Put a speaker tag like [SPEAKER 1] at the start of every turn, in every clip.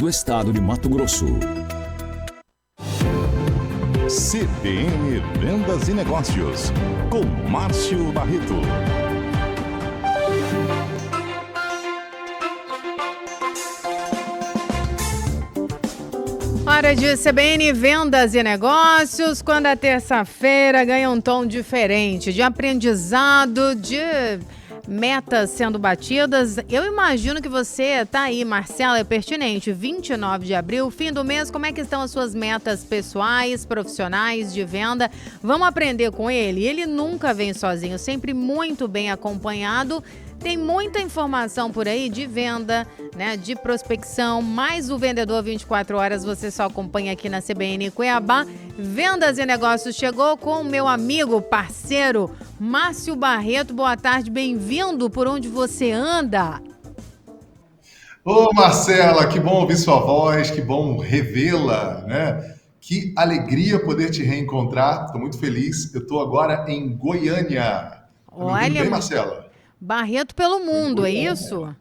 [SPEAKER 1] do estado de Mato Grosso.
[SPEAKER 2] CBN Vendas e Negócios, com Márcio Barreto.
[SPEAKER 3] Hora de CBN Vendas e Negócios, quando a terça-feira ganha um tom diferente, de aprendizado, de metas sendo batidas. Eu imagino que você tá aí, Marcela, é pertinente, 29 de abril, fim do mês, como é que estão as suas metas pessoais, profissionais, de venda? Vamos aprender com ele? Ele nunca vem sozinho, sempre muito bem acompanhado. Tem muita informação por aí de venda, né, de prospecção, mais o Vendedor 24 Horas você só acompanha aqui na CBN Cuiabá. Vendas e Negócios chegou com o meu amigo, parceiro, Márcio Barreto. Boa tarde, bem-vindo por onde você anda.
[SPEAKER 4] Ô Marcela, que bom ouvir sua voz, que bom revê-la, né? Que alegria poder te reencontrar, estou muito feliz. Eu estou agora em Goiânia. Tá me ouvindo bem, Marcela?
[SPEAKER 3] Barreto pelo mundo, é isso?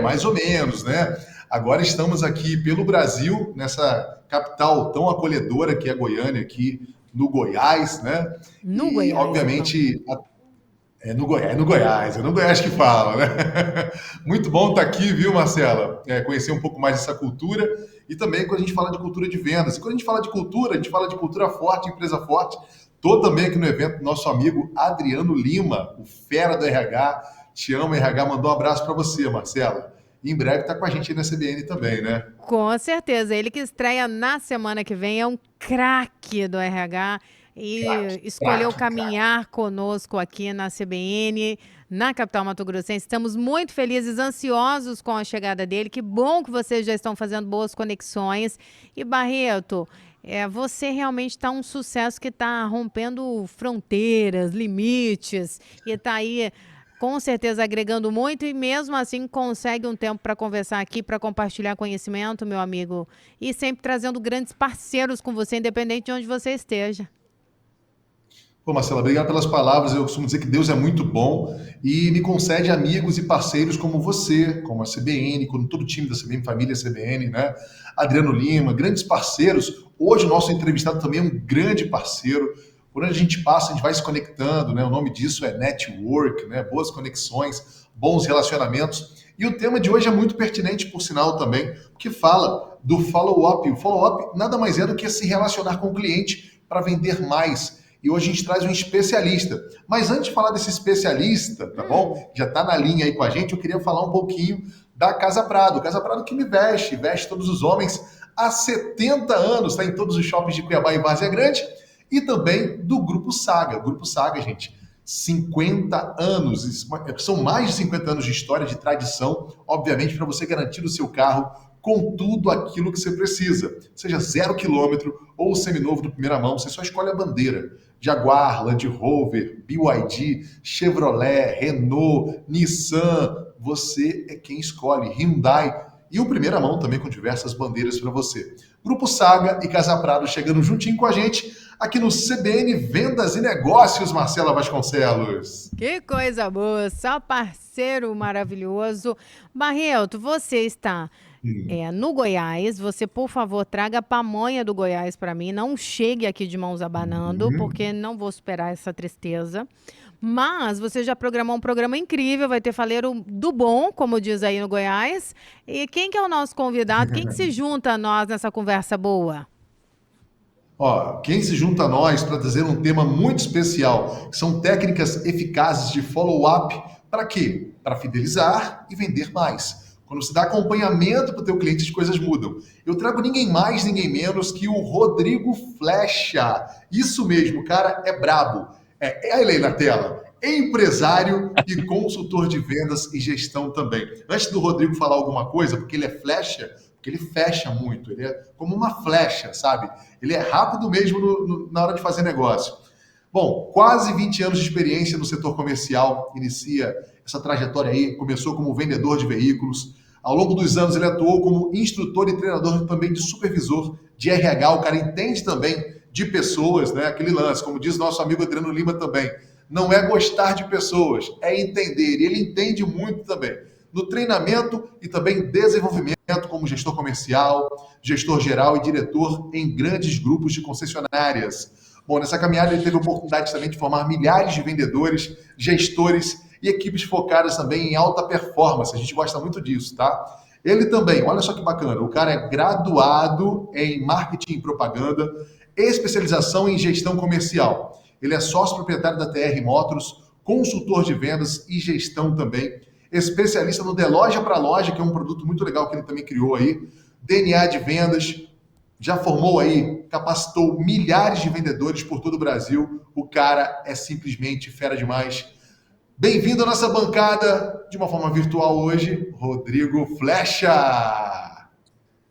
[SPEAKER 4] Mais ou menos, né? Agora estamos aqui pelo Brasil, nessa capital tão acolhedora que é Goiânia, aqui no Goiás, né?
[SPEAKER 3] No Goiás,
[SPEAKER 4] obviamente, então. É no Goiás que fala, né? Muito bom estar aqui, viu, Marcela? Conhecer um pouco mais dessa cultura e também quando a gente fala de cultura de vendas. E quando a gente fala de cultura, a gente fala de cultura forte, empresa forte. Estou também aqui no evento do nosso amigo Adriano Lima, o fera do RH. Te amo, RH. Mandou um abraço para você, Marcela. E em breve está com a gente aí na CBN também, né?
[SPEAKER 3] Com certeza. Ele que estreia na semana que vem é um craque do RH e escolheu caminhar conosco aqui na CBN, na capital mato-grossense. Estamos muito felizes, ansiosos com a chegada dele. Que bom que vocês já estão fazendo boas conexões. E Barreto, você realmente está um sucesso que está rompendo fronteiras, limites, e está aí com certeza agregando muito e mesmo assim consegue um tempo para conversar aqui, para compartilhar conhecimento, meu amigo, e sempre trazendo grandes parceiros com você, independente de onde você esteja.
[SPEAKER 4] Pô, Marcela, obrigado pelas palavras. Eu costumo dizer que Deus é muito bom e me concede amigos e parceiros como você, como a CBN, como todo o time da CBN, família CBN, né? Adriano Lima, grandes parceiros. Hoje o nosso entrevistado também é um grande parceiro. Por onde a gente passa, a gente vai se conectando, né? O nome disso é network, né? Boas conexões, bons relacionamentos. E o tema de hoje é muito pertinente, por sinal, também, porque fala do follow-up. O follow-up nada mais é do que se relacionar com o cliente para vender mais. E hoje a gente traz um especialista. Mas antes de falar desse especialista, tá bom? Já está na linha aí com a gente, eu queria falar um pouquinho da Casa Prado. Casa Prado que me veste todos os homens há 70 anos, está em todos os shoppings de Cuiabá e Várzea Grande. E também do Grupo Saga. O Grupo Saga, gente, 50 anos. São mais de 50 anos de história, de tradição, obviamente, para você garantir o seu carro com tudo aquilo que você precisa. Seja 0 km ou seminovo de primeira mão, você só escolhe a bandeira. Jaguar, Land Rover, BYD, Chevrolet, Renault, Nissan. Você é quem escolhe. Hyundai. E o primeira mão também com diversas bandeiras para você. Grupo Saga e Casa Prado chegando juntinho com a gente aqui no CBN Vendas e Negócios, Marcela Vasconcelos.
[SPEAKER 3] Que coisa boa, só parceiro maravilhoso. Barreto, você está no Goiás. Você, por favor, traga a pamonha do Goiás para mim. Não chegue aqui de mãos abanando, porque não vou superar essa tristeza. Mas você já programou um programa incrível, vai ter faleiro do bom, como diz aí no Goiás. E quem que é o nosso convidado? Quem que se junta a nós nessa conversa boa?
[SPEAKER 4] Quem se junta a nós para trazer um tema muito especial, que são técnicas eficazes de follow-up. Para quê? Para fidelizar e vender mais. Quando você dá acompanhamento para o teu cliente, as coisas mudam. Eu trago ninguém mais, ninguém menos que o Rodrigo Flecha. Isso mesmo, o cara é brabo. Ele aí na tela. Empresário e consultor de vendas e gestão também. Antes do Rodrigo falar alguma coisa, porque ele é flecha, porque ele fecha muito, ele é como uma flecha, sabe? Ele é rápido mesmo na hora de fazer negócio. Bom, quase 20 anos de experiência no setor comercial, inicia essa trajetória aí, começou como vendedor de veículos. Ao longo dos anos ele atuou como instrutor e treinador também de supervisor de RH, o cara entende também de pessoas, né? Aquele lance, como diz nosso amigo Adriano Lima também, não é gostar de pessoas, é entender, e ele entende muito também. no treinamento e também desenvolvimento como gestor comercial, gestor geral e diretor em grandes grupos de concessionárias. Bom, nessa caminhada ele teve a oportunidade também de formar milhares de vendedores, gestores e equipes focadas também em alta performance. A gente gosta muito disso, tá? Ele também, olha só que bacana, o cara é graduado em marketing e propaganda, especialização em gestão comercial. Ele é sócio proprietário da TR Motors, consultor de vendas e gestão também, especialista no De Loja para Loja, que é um produto muito legal que ele também criou aí, DNA de vendas, já formou aí, capacitou milhares de vendedores por todo o Brasil. O cara é simplesmente fera demais. Bem-vindo à nossa bancada, de uma forma virtual hoje, Rodrigo Flecha.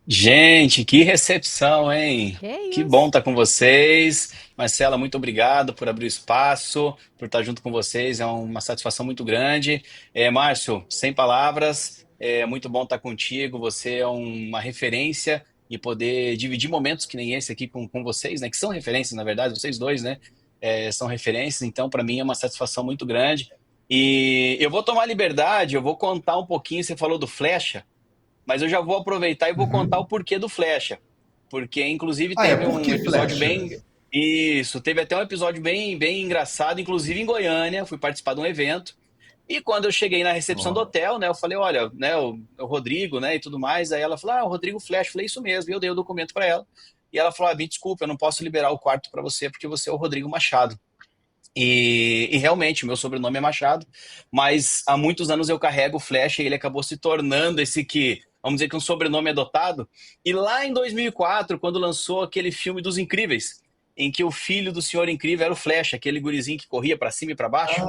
[SPEAKER 1] Gente, que recepção, hein?
[SPEAKER 3] Que
[SPEAKER 1] Que bom
[SPEAKER 3] isso?
[SPEAKER 1] estar com vocês. Marcela, muito obrigado por abrir o espaço, por estar junto com vocês. É uma satisfação muito grande. Márcio, sem palavras, é muito bom estar contigo. Você é uma referência e poder dividir momentos que nem esse aqui com vocês, né? Que são referências, na verdade, vocês dois, né? São referências, então para mim é uma satisfação muito grande. E eu vou tomar liberdade, eu vou contar um pouquinho. Você falou do Flecha. Mas eu já vou aproveitar e vou contar o porquê do Flecha. Porque, inclusive,
[SPEAKER 4] Ah, é?
[SPEAKER 1] teve
[SPEAKER 4] Por
[SPEAKER 1] um
[SPEAKER 4] que
[SPEAKER 1] episódio
[SPEAKER 4] Flecha?
[SPEAKER 1] bem. Isso, teve até um episódio bem engraçado, inclusive em Goiânia. Fui participar de um evento. E quando eu cheguei na recepção do
[SPEAKER 4] Ó.
[SPEAKER 1] hotel, né, eu falei, olha, né, o Rodrigo, né, e tudo mais. Aí ela falou, o Rodrigo Flecha. Eu falei, isso mesmo. E eu dei o documento para ela. E ela falou, me desculpa, eu não posso liberar o quarto para você, porque você é o Rodrigo Machado. E realmente, o meu sobrenome é Machado, mas há muitos anos eu carrego o Flecha e ele acabou se tornando esse que, vamos dizer que um sobrenome adotado. E lá em 2004, quando lançou aquele filme dos Incríveis, em que o filho do Senhor Incrível era o Flecha, aquele gurizinho que corria para cima e para baixo,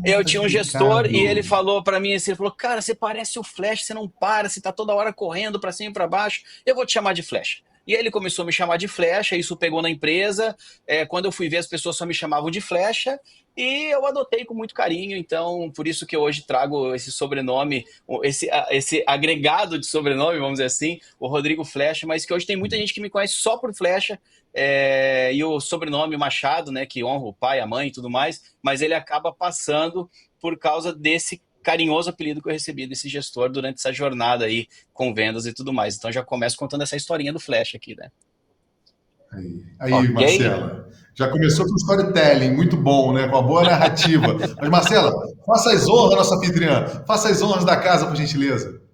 [SPEAKER 1] eu
[SPEAKER 4] Tá
[SPEAKER 1] tinha um gestor e ele
[SPEAKER 4] explicado.
[SPEAKER 1] falou para mim assim, ele falou, cara, você parece o Flash, você não para, você tá toda hora correndo para cima e para baixo, eu vou te chamar de Flash. E aí ele começou a me chamar de Flecha, isso pegou na empresa, quando eu fui ver as pessoas só me chamavam de Flecha, e eu adotei com muito carinho, então por isso que eu hoje trago esse sobrenome, esse agregado de sobrenome, vamos dizer assim, o Rodrigo Flecha, mas que hoje tem muita gente que me conhece só por Flecha, e o sobrenome Machado, né, que honra o pai, a mãe e tudo mais, mas ele acaba passando por causa desse carinhoso apelido que eu recebi desse gestor durante essa jornada aí com vendas e tudo mais. Então já começo contando essa historinha do Flash aqui, né?
[SPEAKER 4] Aí,
[SPEAKER 1] Ok?
[SPEAKER 4] Marcela, já começou com storytelling, muito bom, né? Com a boa narrativa. Mas, Marcela, faça as honras, nossa anfitriã. Faça as honras da casa, por gentileza.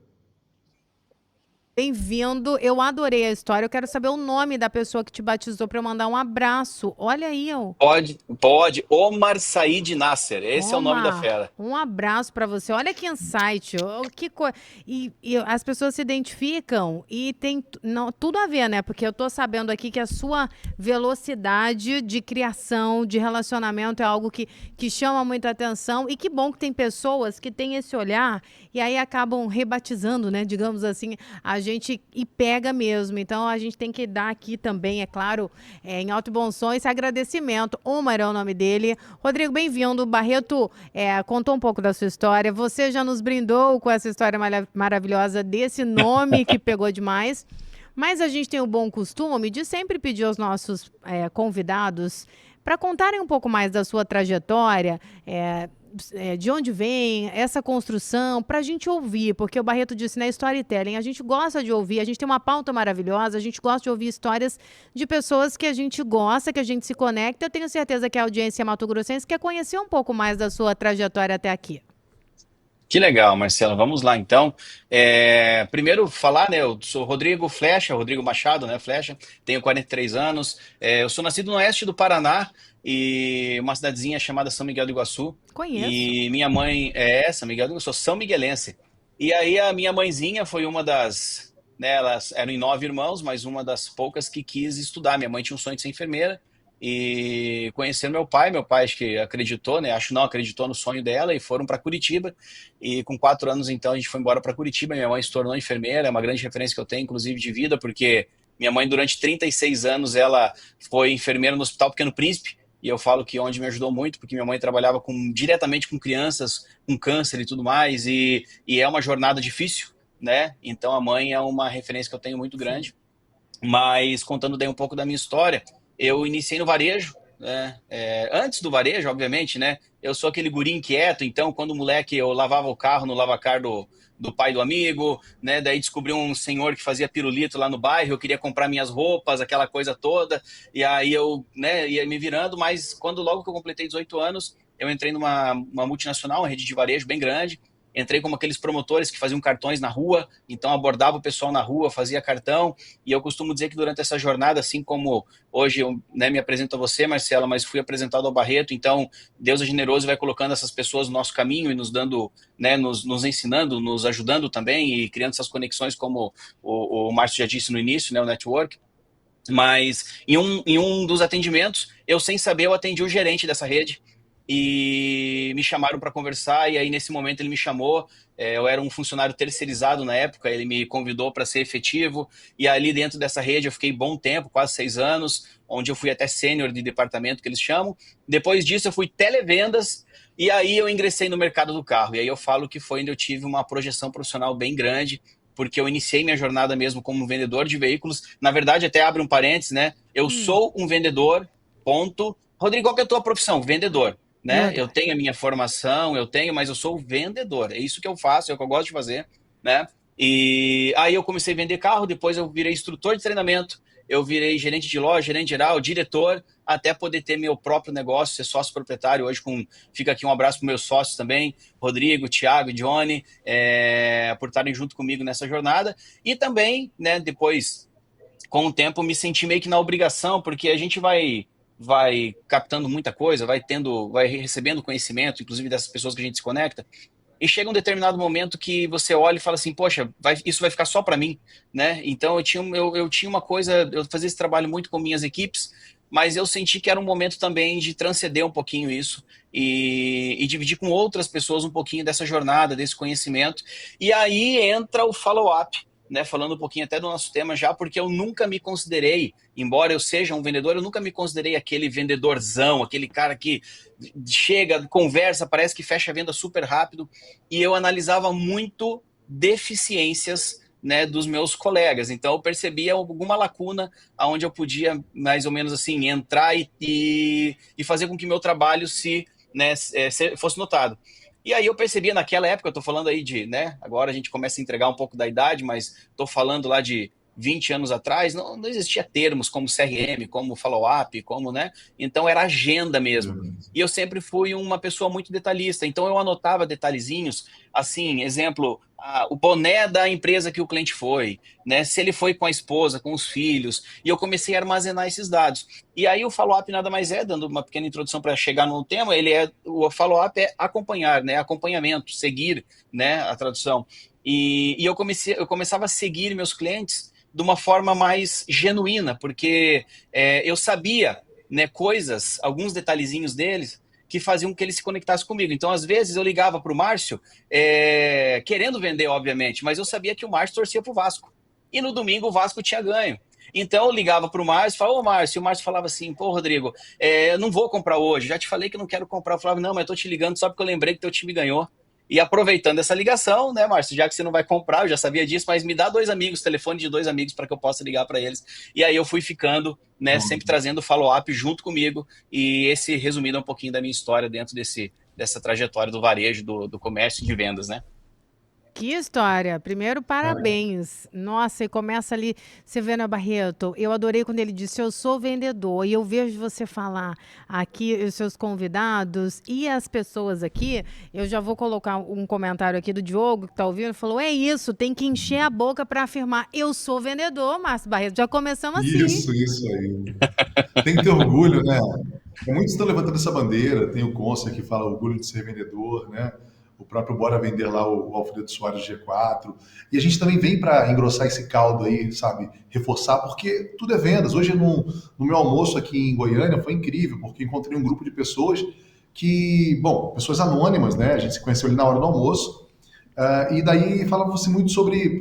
[SPEAKER 3] Bem-vindo. Eu adorei a história. Eu quero saber o nome da pessoa que te batizou para eu mandar um abraço. Olha aí, ó.
[SPEAKER 1] Pode. Omar Said Nasser. Esse é o nome da
[SPEAKER 3] Omar,
[SPEAKER 1] fera.
[SPEAKER 3] um abraço para você. Olha que insight, e as pessoas se identificam e tem não, tudo a ver, né? Porque eu tô sabendo aqui que a sua velocidade de criação, de relacionamento é algo que chama muita atenção e que bom que tem pessoas que têm esse olhar e aí acabam rebatizando, né? Digamos assim, a gente e pega mesmo. Então a gente tem que dar aqui também, é claro, em alto e bom som esse agradecimento. Omar é o nome dele. Rodrigo, bem-vindo. Barreto contou um pouco da sua história. Você já nos brindou com essa história maravilhosa desse nome que pegou demais. Mas a gente tem o bom costume de sempre pedir aos nossos convidados para contarem um pouco mais da sua trajetória, de onde vem essa construção, para a gente ouvir, porque o Barreto disse na storytelling, a gente gosta de ouvir, a gente tem uma pauta maravilhosa, a gente gosta de ouvir histórias de pessoas que a gente gosta, que a gente se conecta. Eu tenho certeza que a audiência mato-grossense quer conhecer um pouco mais da sua trajetória até aqui.
[SPEAKER 1] Que legal, Marcelo. Vamos lá, então. Primeiro, falar, né? Eu sou Rodrigo Flecha, Rodrigo Machado, né? Flecha. Tenho 43 anos. Eu sou nascido no oeste do Paraná, e uma cidadezinha chamada São Miguel do Iguaçu.
[SPEAKER 3] Conheço.
[SPEAKER 1] E minha mãe é São Miguel do Iguaçu, sou São Miguelense. E aí a minha mãezinha foi uma das, né? Elas eram em 9 irmãos, mas uma das poucas que quis estudar. Minha mãe tinha um sonho de ser enfermeira. E conheceram meu pai acho que acreditou, né? Acho não acreditou no sonho dela e foram para Curitiba. E com 4 anos, então, a gente foi embora para Curitiba. Minha mãe se tornou enfermeira, é uma grande referência que eu tenho, inclusive de vida, porque minha mãe, durante 36 anos, ela foi enfermeira no Hospital Pequeno Príncipe. E eu falo que onde me ajudou muito, porque minha mãe trabalhava diretamente com crianças com câncer e tudo mais, e é uma jornada difícil, né? Então a mãe é uma referência que eu tenho muito grande. Mas contando daí um pouco da minha história, eu iniciei no varejo, né? Antes do varejo, obviamente, né? eu sou aquele guri inquieto, então quando moleque eu lavava o carro no lavacar do pai do amigo, né? Daí descobri um senhor que fazia pirulito lá no bairro, eu queria comprar minhas roupas, aquela coisa toda, e aí eu, né, ia me virando, mas quando logo que eu completei 18 anos, eu entrei numa uma multinacional, uma rede de varejo bem grande, entrei como aqueles promotores que faziam cartões na rua, então abordava o pessoal na rua, fazia cartão, e eu costumo dizer que durante essa jornada, assim como hoje eu, né, me apresento a você, Marcela, mas fui apresentado ao Barreto, então Deus é generoso e vai colocando essas pessoas no nosso caminho e nos dando, né, nos ensinando, nos ajudando também e criando essas conexões, como o Márcio já disse no início, né, o network. Mas em um dos atendimentos, eu sem saber, eu atendi o gerente dessa rede e me chamaram para conversar. E aí, nesse momento, ele me chamou. Eu era um funcionário terceirizado na época, ele me convidou para ser efetivo. E ali dentro dessa rede, eu fiquei bom tempo, quase 6 anos, onde eu fui até sênior de departamento, que eles chamam. Depois disso, eu fui televendas. E aí, eu ingressei no mercado do carro. E aí, eu falo que foi onde eu tive uma projeção profissional bem grande, porque eu iniciei minha jornada mesmo como vendedor de veículos. Na verdade, até abre um parênteses, né? Eu sou um vendedor, ponto. Rodrigo, qual que é a tua profissão? Vendedor, né? Eu
[SPEAKER 3] Verdade.
[SPEAKER 1] tenho a minha formação, mas eu sou vendedor. É isso que eu faço, é o que eu gosto de fazer, né? E aí eu comecei a vender carro, depois eu virei instrutor de treinamento, eu virei gerente de loja, gerente geral, diretor, até poder ter meu próprio negócio, ser sócio proprietário. Hoje fica aqui um abraço para meus sócios também, Rodrigo, Thiago e Johnny, por estarem junto comigo nessa jornada. E também, né, depois, com o tempo, me senti meio que na obrigação, porque a gente vai captando muita coisa, vai recebendo conhecimento, inclusive dessas pessoas que a gente se conecta, e chega um determinado momento que você olha e fala assim, poxa, isso vai ficar só para mim, né? Então eu tinha uma coisa, eu fazia esse trabalho muito com minhas equipes, mas eu senti que era um momento também de transcender um pouquinho isso e dividir com outras pessoas um pouquinho dessa jornada, desse conhecimento. E aí entra o follow-up, né? Falando um pouquinho até do nosso tema já, porque eu nunca me considerei, embora eu seja um vendedor, eu nunca me considerei aquele vendedorzão, aquele cara que chega, conversa, parece que fecha a venda super rápido. E eu analisava muito deficiências, né, dos meus colegas. Então eu percebia alguma lacuna onde eu podia mais ou menos assim entrar e fazer com que meu trabalho né, fosse notado. E aí eu percebia naquela época, eu tô falando aí de, né, agora a gente começa a entregar um pouco da idade, mas tô falando lá de 20 anos atrás, não existia termos como CRM, como follow-up, como, né? Então era agenda mesmo. E eu sempre fui uma pessoa muito detalhista, então eu anotava detalhezinhos, assim, exemplo, o boné da empresa que o cliente foi, né? Se ele foi com a esposa, com os filhos, e eu comecei a armazenar esses dados. E aí o follow-up nada mais é, dando uma pequena introdução para chegar no tema, o follow-up é acompanhar, né? Acompanhamento, seguir, né? A tradução. E eu começava a seguir meus clientes de uma forma mais genuína, porque eu sabia, né, coisas, alguns detalhezinhos deles, que faziam que ele se conectasse comigo. Então, às vezes, eu ligava para o Márcio, querendo vender, obviamente, mas eu sabia que o Márcio torcia para o Vasco. E no domingo o Vasco tinha ganho. Então eu ligava para o Márcio e falava, ô Márcio, e o Márcio falava assim, pô, Rodrigo, eu não vou comprar hoje, já te falei que não quero comprar. Eu falava, não, mas eu tô te ligando só porque eu lembrei que teu time ganhou. E aproveitando essa ligação, né, Márcio, já que você não vai comprar, eu já sabia disso, mas me dá 2 amigos, telefone de 2 amigos para que eu possa ligar para eles. E aí eu fui ficando, né, sempre trazendo follow-up junto comigo. E esse, resumindo, é um pouquinho da minha história dentro dessa trajetória do varejo, do comércio e de vendas, né?
[SPEAKER 3] Que história! Primeiro, parabéns. Nossa, e começa ali, você vê, né, Barreto? Eu adorei quando ele disse, eu sou vendedor, e eu vejo você falar aqui, os seus convidados e as pessoas aqui, eu já vou colocar um comentário aqui do Diogo, que tá ouvindo, falou, é isso, tem que encher a boca para afirmar, eu sou vendedor, Márcio Barreto. Já começamos assim.
[SPEAKER 4] Isso aí. Tem que ter orgulho, né? Muitos estão levantando essa bandeira, tem o Consa que fala orgulho de ser vendedor, né? O próprio Bora Vender lá, o Alfredo Soares G4. E a gente também vem para engrossar esse caldo aí, sabe? Reforçar, porque tudo é vendas. Hoje, no meu almoço aqui em Goiânia, foi incrível, porque encontrei um grupo de pessoas pessoas anônimas, né? A gente se conheceu ali na hora do almoço. E daí falava-se muito sobre,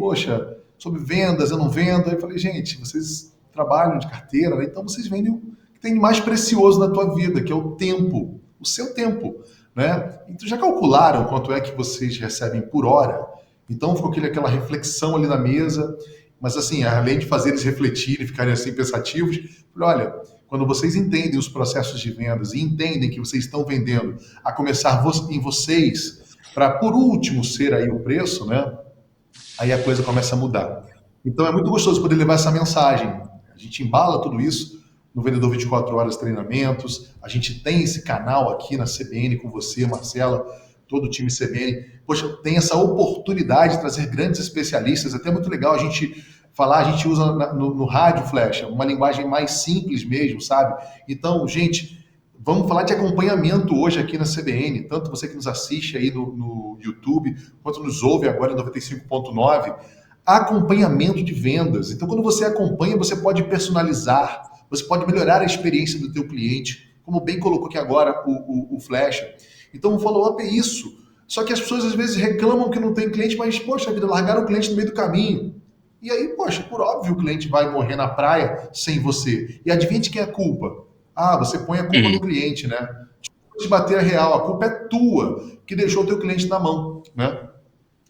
[SPEAKER 4] sobre vendas, eu não vendo. Aí eu falei, gente, vocês trabalham de carteira, né? Então vocês vendem o que tem de mais precioso na tua vida, que é o tempo, o seu tempo. Né? Então já calcularam quanto é que vocês recebem por hora? Então ficou aquela reflexão ali na mesa, mas assim, além de fazer eles refletirem, ficarem assim pensativos, falei, olha, quando vocês entendem os processos de vendas e entendem que vocês estão vendendo a começar em vocês, para por último ser aí o preço, né? Aí a coisa começa a mudar. Então é muito gostoso poder levar essa mensagem. A gente embala tudo isso no Vendedor 24 Horas Treinamentos, a gente tem esse canal aqui na CBN com você, Marcela, todo o time CBN. Poxa, tem essa oportunidade de trazer grandes especialistas, até muito legal a gente falar, a gente usa no rádio, Flecha, uma linguagem mais simples mesmo, sabe? Então, gente, vamos falar de acompanhamento hoje aqui na CBN, tanto você que nos assiste aí no YouTube, quanto nos ouve agora em 95.9, acompanhamento de vendas. Então, quando você acompanha, você pode personalizar, você pode melhorar a experiência do teu cliente, como bem colocou aqui agora o Flecha. Então, o follow-up é isso. Só que as pessoas às vezes reclamam que não tem cliente, mas, poxa vida, largaram o cliente no meio do caminho. E aí, poxa, por óbvio o cliente vai morrer na praia sem você. E adivinha de quem é a culpa? Ah, você põe a culpa no cliente, né? De bater a real, a culpa é tua, que deixou o teu cliente na mão, né?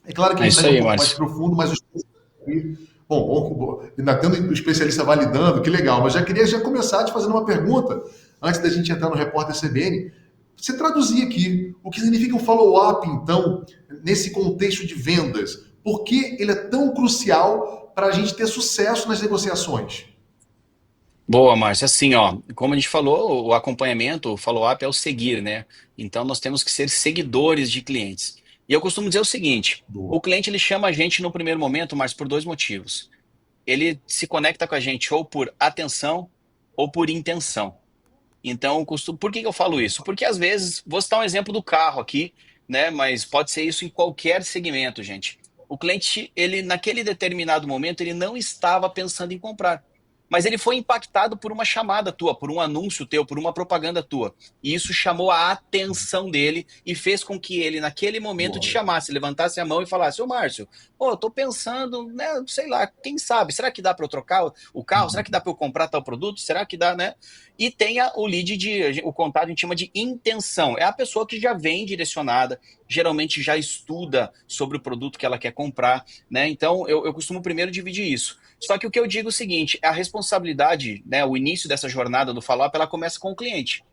[SPEAKER 4] É claro que a gente está um pouco mais profundo, mas bom, ainda tendo o especialista validando, que legal, mas já queria começar te fazendo uma pergunta, antes da gente entrar no Repórter CBN. Você traduzir aqui o que significa o follow-up, então, nesse contexto de vendas. Por que ele é tão crucial para a gente ter sucesso nas negociações?
[SPEAKER 1] Boa, Márcio. Assim, ó, como a gente falou, o acompanhamento, o follow-up é o seguir, né? Então nós temos que ser seguidores de clientes. E eu costumo dizer o seguinte: o cliente ele chama a gente no primeiro momento, mas por dois motivos. Ele se conecta com a gente ou por atenção ou por intenção. Então, por que eu falo isso? Porque às vezes, vou citar um exemplo do carro aqui, né? Mas pode ser isso em qualquer segmento, gente. O cliente, ele naquele determinado momento, ele não estava pensando em comprar. Mas ele foi impactado por uma chamada tua, por um anúncio teu, por uma propaganda tua. E isso chamou a atenção dele e fez com que ele, naquele momento, te chamasse, levantasse a mão e falasse: ô Márcio, eu tô pensando, né, sei lá, quem sabe, será que dá para eu trocar o carro? Será que dá para eu comprar tal produto? Será que dá, né? E tenha o lead, o contato a gente chama de intenção. É a pessoa que já vem direcionada, geralmente já estuda sobre o produto que ela quer comprar, né? Então, eu costumo primeiro dividir isso. Só que o que eu digo é o seguinte: a responsabilidade, né, o início dessa jornada do follow-up, ela começa com o cliente.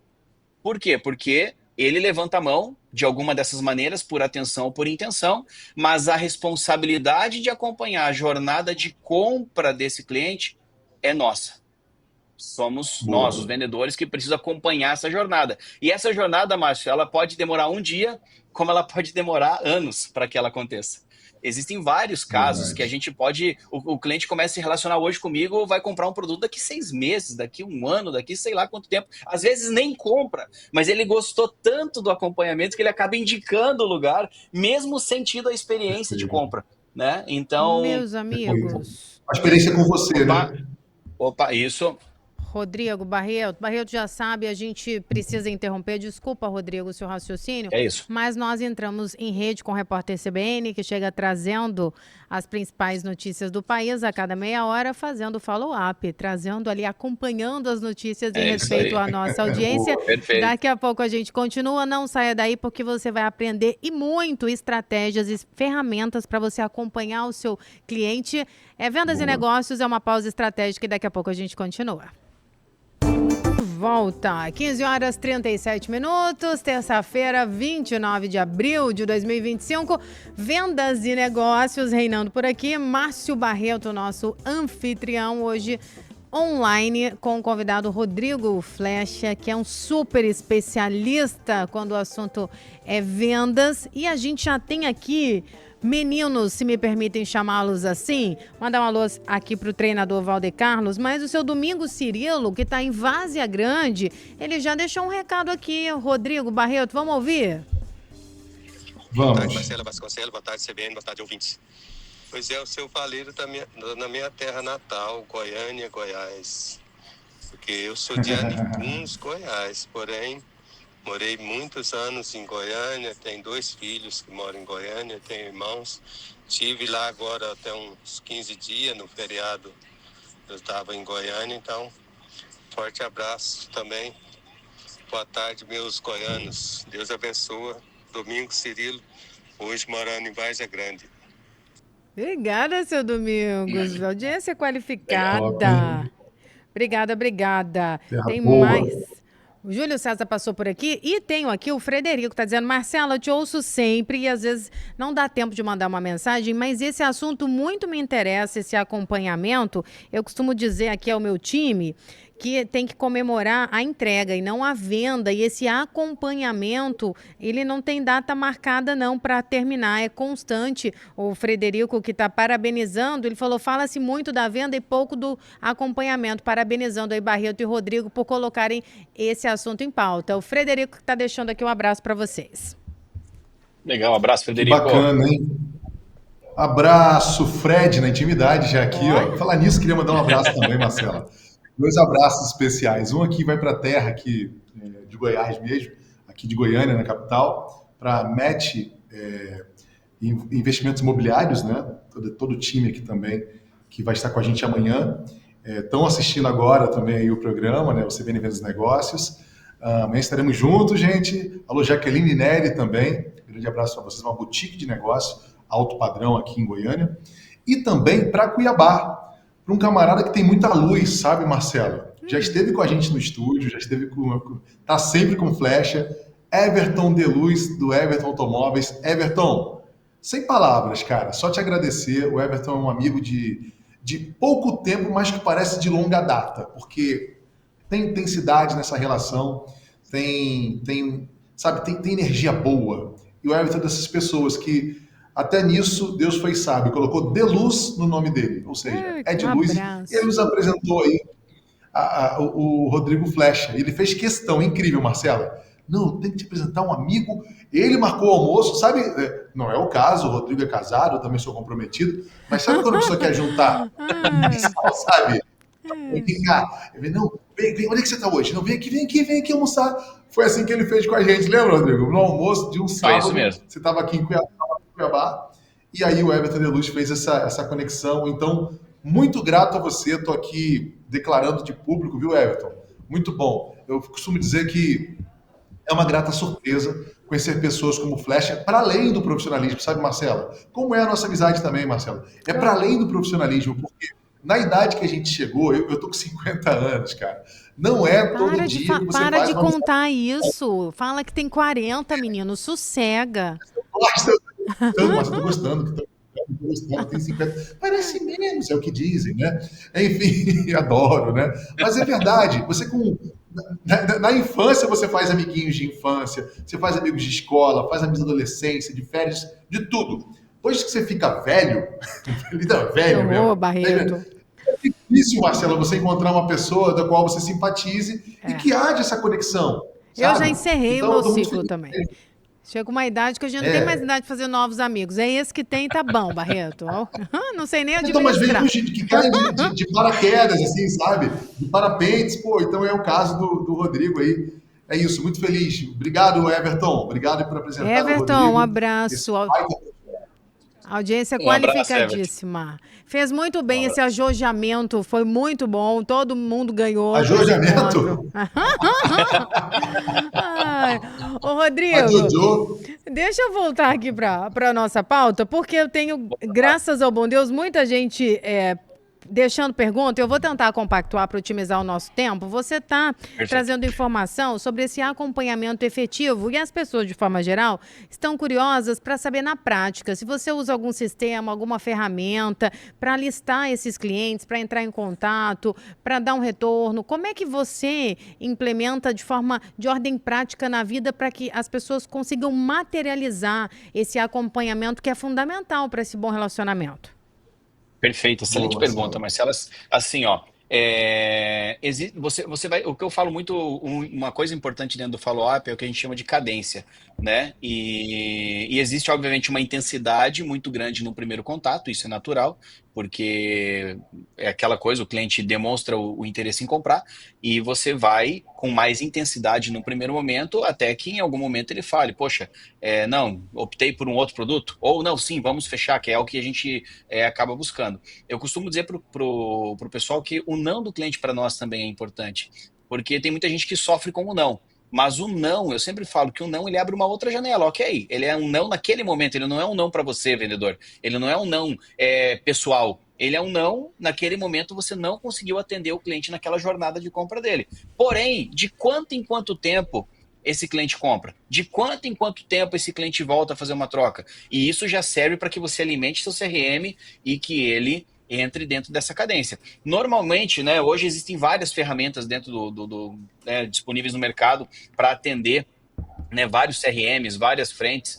[SPEAKER 1] Por quê? Porque ele levanta a mão de alguma dessas maneiras, por atenção ou por intenção, mas a responsabilidade de acompanhar a jornada de compra desse cliente é nossa. Somos nós, os vendedores, que precisam acompanhar essa jornada. E essa jornada, Márcio, ela pode demorar um dia, como ela pode demorar anos para que ela aconteça. Existem vários casos que a gente pode... O cliente começa a se relacionar hoje comigo, vai comprar um produto daqui 6 meses, daqui 1 ano, daqui sei lá quanto tempo. Às vezes nem compra, mas ele gostou tanto do acompanhamento que ele acaba indicando o lugar, mesmo sem tido a experiência de compra, né? Então...
[SPEAKER 3] Meus amigos...
[SPEAKER 4] A experiência com você, né?
[SPEAKER 1] Opa, isso...
[SPEAKER 3] Rodrigo Barreto. Barreto já sabe, a gente precisa interromper. Desculpa, Rodrigo, o seu raciocínio.
[SPEAKER 1] É isso.
[SPEAKER 3] Mas nós entramos em rede com o repórter CBN, que chega trazendo as principais notícias do país a cada meia hora, fazendo follow-up, trazendo ali, acompanhando as notícias em respeito à nossa audiência.
[SPEAKER 1] Perfeito.
[SPEAKER 3] Daqui a pouco a gente continua. Não saia daí, porque você vai aprender e muito estratégias e ferramentas para você acompanhar o seu cliente. Vendas e Negócios é uma pausa estratégica e daqui a pouco a gente continua. Volta, 15 horas 37 minutos, terça-feira, 29 de abril de 2025, Vendas e Negócios reinando por aqui. Márcio Barreto, nosso anfitrião, hoje online com o convidado Rodrigo Flecha, que é um super especialista quando o assunto é vendas. E a gente já tem aqui... Meninos, se me permitem chamá-los assim, mandar um alô aqui para o treinador Valde Carlos, mas o seu Domingos Cirilo, que está em Várzea Grande, ele já deixou um recado aqui. Rodrigo Barreto, vamos ouvir?
[SPEAKER 4] Vamos.
[SPEAKER 5] Boa tarde, Marcela Vasconcelos, boa tarde, CBN, boa tarde, ouvintes. Pois é, o seu faleiro tá na minha terra natal, Goiânia, Goiás. Porque eu sou de Anicuns, Goiás, porém... Morei muitos anos em Goiânia, tenho 2 filhos que moram em Goiânia, tenho irmãos. Estive lá agora até uns 15 dias, no feriado eu estava em Goiânia, então forte abraço também. Boa tarde, meus goianos. Deus abençoe. Domingos Cirilo, hoje morando em Várzea Grande.
[SPEAKER 3] Obrigada, seu Domingos. Audiência qualificada. Obrigada, obrigada.
[SPEAKER 4] Terra
[SPEAKER 3] Tem
[SPEAKER 4] boa.
[SPEAKER 3] mais. O Júlio César passou por aqui e tenho aqui o Frederico, está dizendo, Marcela, eu te ouço sempre e às vezes não dá tempo de mandar uma mensagem, mas esse assunto muito me interessa, esse acompanhamento. Eu costumo dizer aqui ao meu time que tem que comemorar a entrega e não a venda, e esse acompanhamento, ele não tem data marcada não para terminar, é constante. O Frederico que está parabenizando, ele falou, fala-se muito da venda e pouco do acompanhamento, parabenizando aí Barreto e Rodrigo por colocarem esse assunto em pauta. O Frederico que está deixando aqui um abraço para vocês.
[SPEAKER 1] Legal, abraço,
[SPEAKER 4] Que
[SPEAKER 1] Frederico.
[SPEAKER 4] bacana, hein? Abraço, Fred, na intimidade já aqui, ó. Falar nisso, queria mandar um abraço também, Marcela. 2 abraços especiais. Um aqui vai para a terra aqui de Goiás mesmo, aqui de Goiânia, na capital, para a MET Investimentos Imobiliários, né? Todo o time aqui também, que vai estar com a gente amanhã. Estão assistindo agora também aí o programa, né? O CBN Vendas e Negócios. Amanhã estaremos juntos, gente. Alô, Jaqueline Neri também. Grande abraço para vocês. Uma boutique de negócio, alto padrão aqui em Goiânia. E também para Cuiabá, para um camarada que tem muita luz, sabe, Marcelo? Já esteve com a gente no estúdio, já esteve tá sempre com flecha. Everton de Luz, do Everton Automóveis. Everton, sem palavras, cara, só te agradecer. O Everton é um amigo de pouco tempo, mas que parece de longa data, porque tem intensidade nessa relação, tem energia boa. E o Everton é dessas pessoas que até nisso, Deus foi sábio, colocou de luz no nome dele, ou seja, é de luz. E ele nos apresentou aí o Rodrigo Flecha. Ele fez questão, incrível, Marcela. Não, tem que te apresentar um amigo. Ele marcou o almoço, sabe? Não é o caso, o Rodrigo é casado, eu também sou comprometido, mas sabe quando a pessoa quer juntar? Sabe? Vem cá. Não, vem, onde é que você está hoje? Não, vem aqui almoçar. Foi assim que ele fez com a gente, lembra, Rodrigo? No almoço de um sábado.
[SPEAKER 1] Foi isso mesmo.
[SPEAKER 4] Você estava aqui em Cuiabá, e aí o Everton de Luz fez essa conexão. Então, muito grato a você. Estou aqui declarando de público, viu, Everton? Muito bom. Eu costumo dizer que é uma grata surpresa conhecer pessoas como Flecha, para além do profissionalismo, sabe, Marcela? Como é a nossa amizade também, Marcela? É para além do profissionalismo, porque na idade que a gente chegou, eu tô com 50 anos, cara. Não é todo dia que você
[SPEAKER 3] para
[SPEAKER 4] faz
[SPEAKER 3] de contar isso. Fala que tem 40, menino. Sossega.
[SPEAKER 4] Mas eu tô gostando. Tem 50. Parece menos, é o que dizem, né? Enfim, adoro, né? Mas é verdade. Você na infância você faz amiguinhos de infância, você faz amigos de escola, faz amigos de adolescência, de férias, de tudo. Depois que você fica velho, velho mesmo.
[SPEAKER 3] Barreto.
[SPEAKER 4] É difícil, Marcela, você encontrar uma pessoa da qual você simpatize e que haja essa conexão. Sabe?
[SPEAKER 3] Eu já encerrei o meu ciclo também. Chega uma idade que a gente não tem mais idade de fazer novos amigos. É esse que tem, tá bom, Barreto. Não sei nem administrar.
[SPEAKER 4] Então, mas vem que caem de paraquedas, assim, sabe? De parapentes, pô. Então é o caso do Rodrigo aí. É isso, muito feliz. Obrigado, Everton. Obrigado por apresentar
[SPEAKER 3] Everton,
[SPEAKER 4] o Rodrigo.
[SPEAKER 3] Um abraço. Audiência qualificadíssima.
[SPEAKER 1] Abraço,
[SPEAKER 3] fez muito bem esse ajojamento, foi muito bom, todo mundo ganhou.
[SPEAKER 4] Ajojamento?
[SPEAKER 3] Ô, Rodrigo, deixa eu voltar aqui para a nossa pauta, porque eu tenho, graças ao bom Deus, muita gente deixando pergunta. Eu vou tentar compactuar para otimizar o nosso tempo. Você está trazendo informação sobre esse acompanhamento efetivo e as pessoas, de forma geral, estão curiosas para saber na prática se você usa algum sistema, alguma ferramenta para listar esses clientes, para entrar em contato, para dar um retorno. Como é que você implementa de ordem prática na vida para que as pessoas consigam materializar esse acompanhamento que é fundamental para esse bom relacionamento?
[SPEAKER 1] Perfeito, excelente pergunta, Marcela. Assim, ó, você vai, o que eu falo muito, uma coisa importante dentro do follow-up é o que a gente chama de cadência, né? E existe, obviamente, uma intensidade muito grande no primeiro contato, isso é natural, porque é aquela coisa, o cliente demonstra o interesse em comprar e você vai com mais intensidade no primeiro momento, até que em algum momento ele fale, poxa, não, optei por um outro produto, ou não, sim, vamos fechar, que é o que a gente acaba buscando. Eu costumo dizer pro pessoal que o não do cliente para nós também é importante, porque tem muita gente que sofre com o não. Mas o não, eu sempre falo que o não, ele abre uma outra janela, ok? Ele é um não naquele momento, ele não é um não para você, vendedor. Ele não é um não pessoal. Ele é um não, naquele momento você não conseguiu atender o cliente naquela jornada de compra dele. Porém, de quanto em quanto tempo esse cliente compra? De quanto em quanto tempo esse cliente volta a fazer uma troca? E isso já serve para que você alimente seu CRM e que ele entre dentro dessa cadência. Normalmente, né, hoje existem várias ferramentas dentro disponíveis no mercado para atender, né, vários CRMs, várias frentes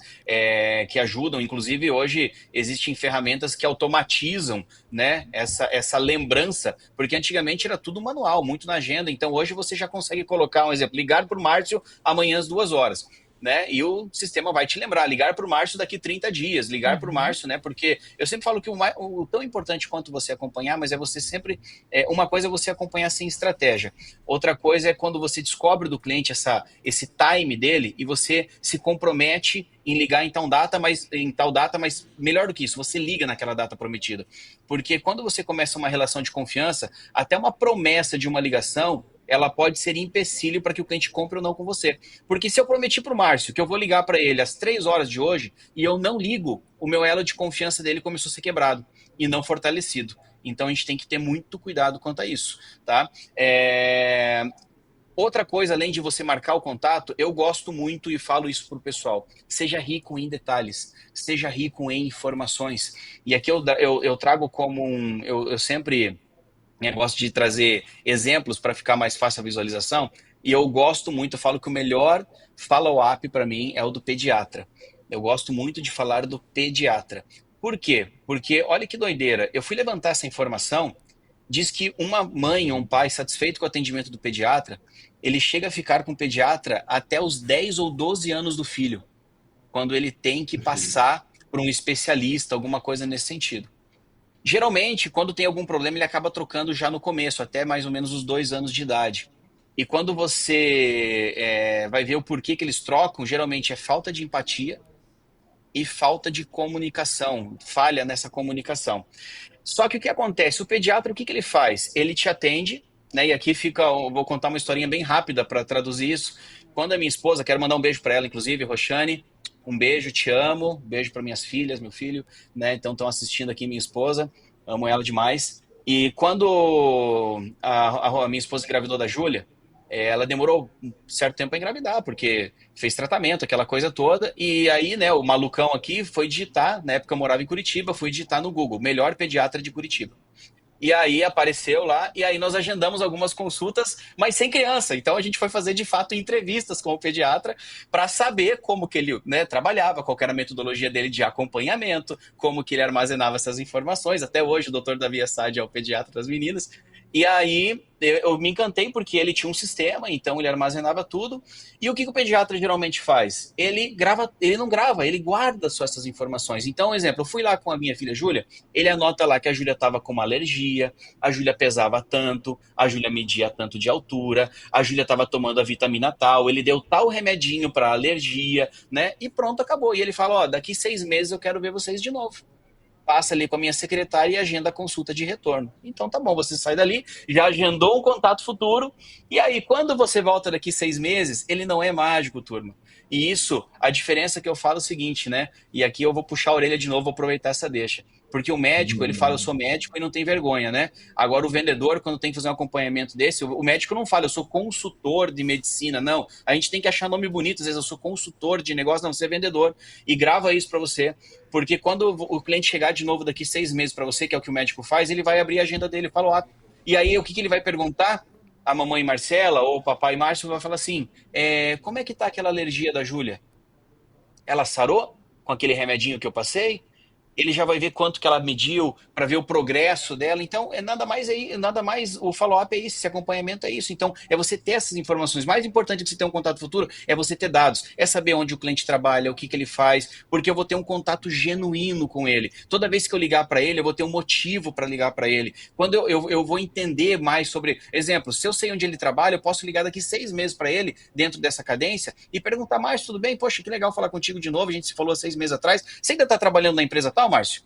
[SPEAKER 1] que ajudam. Inclusive, hoje existem ferramentas que automatizam, né, essa lembrança, porque antigamente era tudo manual, muito na agenda. Então, hoje você já consegue colocar um exemplo: ligar para o Márcio amanhã às 2 horas. Né? E o sistema vai te lembrar, ligar para o Márcio daqui 30 dias, ligar para o Márcio, né? Porque eu sempre falo que o tão importante quanto você acompanhar, mas é você sempre. Uma coisa é você acompanhar sem estratégia, outra coisa é quando você descobre do cliente esse time dele e você se compromete em ligar em tal data, mas melhor do que isso, você liga naquela data prometida. Porque quando você começa uma relação de confiança, até uma promessa de uma ligação, ela pode ser empecilho para que o cliente compre ou não com você. Porque se eu prometi para o Márcio que eu vou ligar para ele às 3 horas de hoje e eu não ligo, o meu elo de confiança dele começou a ser quebrado e não fortalecido. Então a gente tem que ter muito cuidado quanto a isso, tá? Outra coisa, além de você marcar o contato, eu gosto muito e falo isso para o pessoal: seja rico em detalhes, seja rico em informações. E aqui eu trago como eu sempre gosto de trazer exemplos para ficar mais fácil a visualização, e eu gosto muito, eu falo que o melhor follow-up para mim é o do pediatra. Eu gosto muito de falar do pediatra. Por quê? Porque, olha que doideira, eu fui levantar essa informação, diz que uma mãe ou um pai satisfeito com o atendimento do pediatra, ele chega a ficar com o pediatra até os 10 ou 12 anos do filho, quando ele tem que passar por um especialista, alguma coisa nesse sentido. Geralmente, quando tem algum problema, ele acaba trocando já no começo, até mais ou menos os 2 anos de idade. E quando você vai ver o porquê que eles trocam, geralmente é falta de empatia e falta de comunicação, falha nessa comunicação. Só que o que acontece? O pediatra, o que ele faz? Ele te atende, né? E aqui vou contar uma historinha bem rápida para traduzir isso. Quando a minha esposa, quero mandar um beijo para ela, inclusive, Roxane, um beijo, te amo, beijo para minhas filhas, meu filho, né? Então estão assistindo aqui minha esposa, amo ela demais. E quando a minha esposa engravidou da Júlia, ela demorou um certo tempo para engravidar, porque fez tratamento, aquela coisa toda. E aí, né, o malucão aqui foi digitar, na época eu morava em Curitiba, fui digitar no Google: melhor pediatra de Curitiba. E aí apareceu lá, e aí nós agendamos algumas consultas, mas sem criança. Então a gente foi fazer de fato entrevistas com o pediatra para saber como que ele, né, trabalhava, qual era a metodologia dele de acompanhamento, como que ele armazenava essas informações. Até hoje o Dr. Davi Assad é o pediatra das meninas. E aí eu me encantei porque ele tinha um sistema, então ele armazenava tudo. E o que o pediatra geralmente faz? Ele não grava, ele guarda só essas informações. Então, exemplo, eu fui lá com a minha filha Júlia, ele anota lá que a Júlia estava com uma alergia, a Júlia pesava tanto, a Júlia media tanto de altura, a Júlia estava tomando a vitamina tal, ele deu tal remedinho para alergia, né? E pronto, acabou. E ele fala: ó, daqui 6 meses eu quero ver vocês de novo. Passa ali com a minha secretária e agenda a consulta de retorno. Então tá bom, você sai dali, já agendou um contato futuro, e aí quando você volta daqui 6 meses, ele não é mágico, turma. E isso, a diferença que eu falo é o seguinte, né? E aqui eu vou puxar a orelha de novo, vou aproveitar essa deixa. Porque o médico, ele fala: eu sou médico, e não tem vergonha, né? Agora o vendedor, quando tem que fazer um acompanhamento desse, o médico não fala: eu sou consultor de medicina, não. A gente tem que achar nome bonito, às vezes: eu sou consultor de negócio, não, você é vendedor. E grava isso para você, porque quando o cliente chegar de novo daqui 6 meses para você, que é o que o médico faz, ele vai abrir a agenda dele, fala: e aí o que ele vai perguntar? A mamãe Marcela ou o papai Márcio vai falar assim: como é que tá aquela alergia da Júlia? Ela sarou com aquele remedinho que eu passei? Ele já vai ver quanto que ela mediu para ver o progresso dela. Então, nada mais, o follow-up é isso, esse acompanhamento é isso. Então, é você ter essas informações. Mais importante que você ter um contato futuro é você ter dados, é saber onde o cliente trabalha, o que ele faz, porque eu vou ter um contato genuíno com ele. Toda vez que eu ligar para ele, eu vou ter um motivo para ligar para ele. Quando eu vou entender mais sobre, exemplo, se eu sei onde ele trabalha, eu posso ligar daqui 6 meses para ele, dentro dessa cadência, e perguntar: mais, tudo bem? Poxa, que legal falar contigo de novo, a gente se falou há 6 meses atrás. Você ainda está trabalhando na empresa tal, Márcio?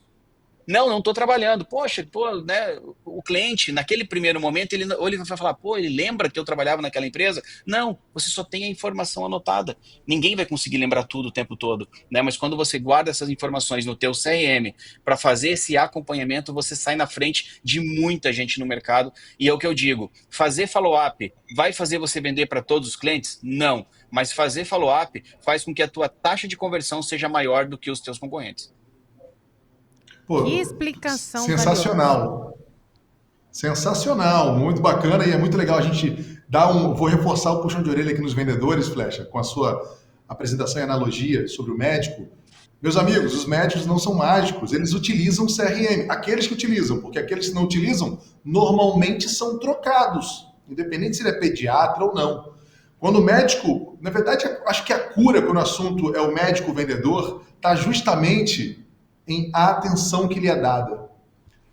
[SPEAKER 1] Não estou trabalhando. Poxa, pô, né, o cliente, naquele primeiro momento, ou ele vai falar, pô, ele lembra que eu trabalhava naquela empresa? Não, você só tem a informação anotada. Ninguém vai conseguir lembrar tudo o tempo todo, né? Mas quando você guarda essas informações no teu CRM para fazer esse acompanhamento, você sai na frente de muita gente no mercado. E é o que eu digo, fazer follow-up vai fazer você vender para todos os clientes? Não, mas fazer follow-up faz com que a tua taxa de conversão seja maior do que os teus concorrentes.
[SPEAKER 4] Pô,
[SPEAKER 3] Que explicação valiosa.
[SPEAKER 4] sensacional. Sensacional, muito bacana e é muito legal a gente dar um. Vou reforçar o puxão de orelha aqui nos vendedores, Flecha, com a sua apresentação e analogia sobre o médico. Meus amigos, os médicos não são mágicos, eles utilizam CRM. Aqueles que utilizam, porque aqueles que não utilizam normalmente são trocados, independente se ele é pediatra ou não. Quando o médico, na verdade, acho que a cura quando o assunto é o médico vendedor está justamente em a atenção que lhe é dada.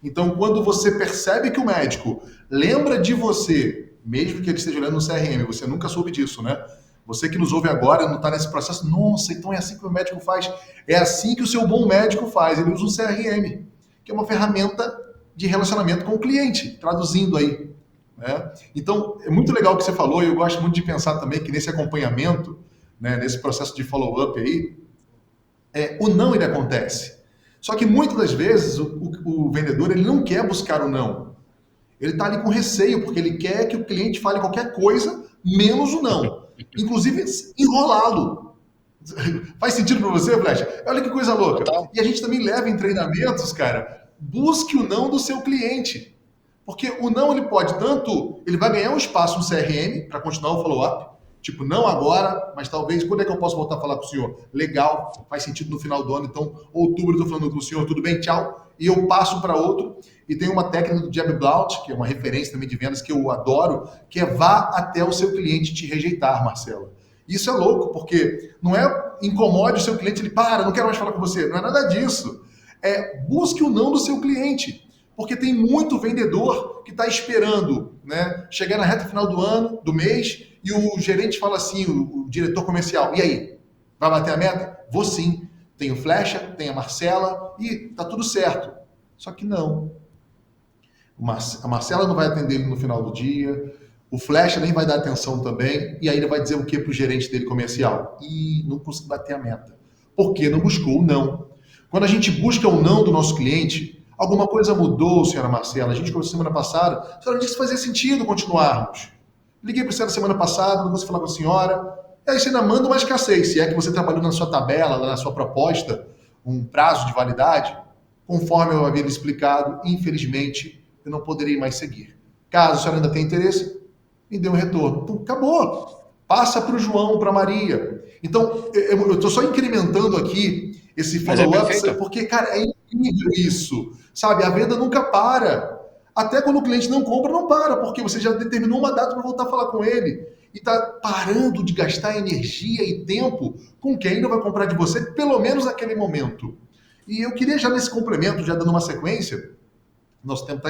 [SPEAKER 4] Então, quando você percebe que o médico lembra de você, mesmo que ele esteja olhando no CRM, você nunca soube disso, né? Você que nos ouve agora não está nesse processo, nossa, então é assim que o médico faz. É assim que o seu bom médico faz, ele usa um CRM, que é uma ferramenta de relacionamento com o cliente, traduzindo aí. Né? Então, é muito legal o que você falou, e eu gosto muito de pensar também que nesse acompanhamento, né, nesse processo de follow-up aí, o não ele acontece. Só que muitas das vezes o vendedor ele não quer buscar o não. Ele está ali com receio, porque ele quer que o cliente fale qualquer coisa, menos o não. Inclusive, enrolá-lo. Faz sentido para você, Flecha? Olha que coisa louca.
[SPEAKER 1] Total.
[SPEAKER 4] E a gente também leva em treinamentos, cara, busque o não do seu cliente. Porque o não, ele pode tanto, ele vai ganhar um espaço no CRM para continuar o follow-up, tipo, não agora, mas talvez, quando é que eu posso voltar a falar com o senhor? Legal, faz sentido no final do ano, então, outubro eu estou falando com o senhor, tudo bem, tchau, e eu passo para outro, e tem uma técnica do Jeb Blount, que é uma referência também de vendas que eu adoro, que é vá até o seu cliente te rejeitar, Marcela. Isso é louco, porque não é incomode o seu cliente, ele para, não quero mais falar com você, não é nada disso. É busque o não do seu cliente. Porque tem muito vendedor que está esperando, né, chegar na reta final do ano, do mês, e o gerente fala assim, o diretor comercial, e aí, vai bater a meta? Vou sim. Tem o Flecha, tem a Marcela, e tá tudo certo. Só que não. A Marcela não vai atender ele no final do dia, o Flecha nem vai dar atenção também, e aí ele vai dizer o que para o gerente dele comercial? Ih, não consegui bater a meta. Porque não buscou o não. Quando a gente busca o não do nosso cliente, alguma coisa mudou, senhora Marcela. A gente conversou semana passada. A senhora disse que fazia sentido continuarmos. Liguei para a senhora semana passada, não consegui falar com a senhora. E aí você ainda manda uma escassez. Se é que você trabalhou na sua tabela, lá na sua proposta, um prazo de validade, conforme eu havia lhe explicado, infelizmente, eu não poderei mais seguir. Caso a senhora ainda tenha interesse, me dê um retorno. Então, acabou. Passa para o João, para a Maria. Então, eu estou só incrementando aqui esse follow-up, porque, cara, é incrível isso. Sabe, a venda nunca para. Até quando o cliente não compra, não para, porque você já determinou uma data para voltar a falar com ele. E está parando de gastar energia e tempo com quem ainda vai comprar de você, pelo menos naquele momento. E eu queria já nesse complemento, já dando uma sequência, nosso tempo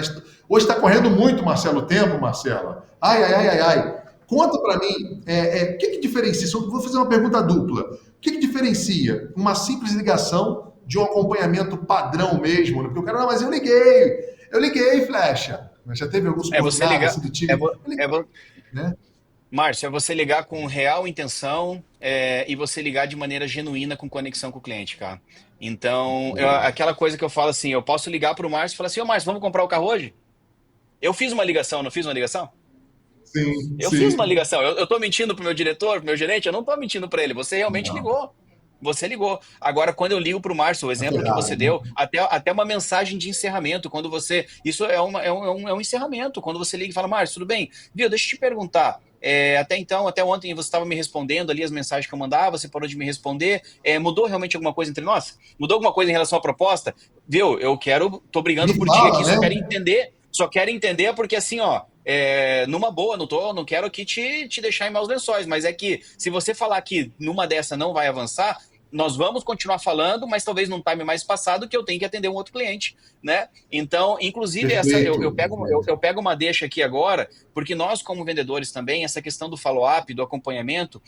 [SPEAKER 4] hoje está correndo muito, Marcelo, o tempo, Marcela. Ai. Conta para mim, o que diferencia? Vou fazer uma pergunta dupla. O que diferencia uma simples ligação de um acompanhamento padrão mesmo? Porque o cara, não, mas eu liguei, Flecha. Mas já teve alguns
[SPEAKER 1] você ligar,
[SPEAKER 4] assim do time.
[SPEAKER 1] Né? Márcio, é você ligar com real intenção e você ligar de maneira genuína com conexão com o cliente, cara. Então, aquela coisa que eu falo assim, eu posso ligar para o Márcio e falar assim, ô Márcio, vamos comprar o carro hoje? Eu fiz uma ligação, não fiz uma ligação?
[SPEAKER 4] Sim,
[SPEAKER 1] eu fiz uma ligação. Eu tô mentindo pro meu diretor, pro meu gerente? Eu não tô mentindo para ele. Você realmente ligou. Você ligou. Agora, quando eu ligo pro Márcio, o exemplo que você deu, até uma mensagem de encerramento, quando você... Isso é um encerramento. Quando você liga e fala, Márcio, tudo bem? Viu, deixa eu te perguntar. Até ontem você estava me respondendo ali as mensagens que eu mandava, você parou de me responder. Mudou realmente alguma coisa entre nós? Mudou alguma coisa em relação à proposta? Viu, tô brigando por ti aqui, só quero entender porque assim, ó, numa boa, não quero aqui te deixar em maus lençóis, mas é que se você falar que numa dessa não vai avançar, nós vamos continuar falando, mas talvez num time mais passado que eu tenho que atender um outro cliente, né? Então, inclusive, eu pego uma deixa aqui agora, porque nós, como vendedores também, essa questão do follow-up, do acompanhamento,